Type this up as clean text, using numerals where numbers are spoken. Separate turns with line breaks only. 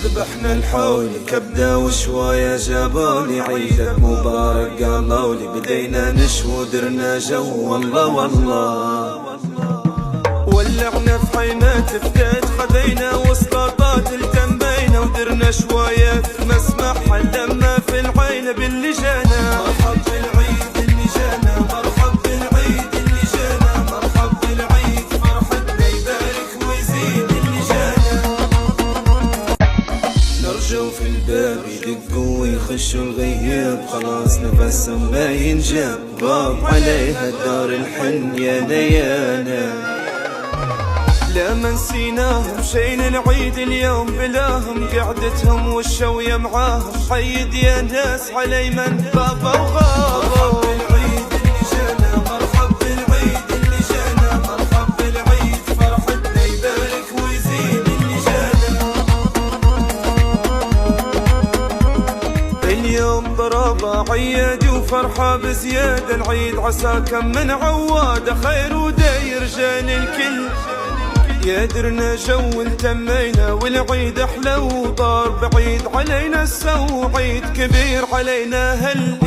ذبحنا الحول كبدة وشواية جابولي، عيدك مبارك قالولي، بدينا نشوي درنا جو والله والله. ولعنا في حيمات فتات خذينا وسلطات التمينا، ودرنا شوايات مسمح لما في العين باللي جانا. مرحب بالعيد اللي جانا، مرحب بالعيد اللي جانا، مرحب بالعيد فرحتنا يبارك ويزيد اللي جانا. نرجو في الباب يدقوا ويخشوا الغياب، خلاص نفسهم ما ينجاب، غاب عليها دار الحن يا نيانا. لا ما نسيناهم شين العيد اليوم بلاهم، قعدتهم والشوية معاهم، حيد يا ناس علي من بابا وغابوا. مرحب بالعيد اللي جانا، مرحب بالعيد اللي جانا، مرحب بالعيد فرحتنا يبارك ويزيد اللي جانا. اليوم ضربة عيادي وفرحة بزيادة، العيد عسى كم من عوادة خير وداير جان الكل. يا درنا جو التمينا والعيد احلى وطار بعيد علينا السو، عيد كبير علينا هل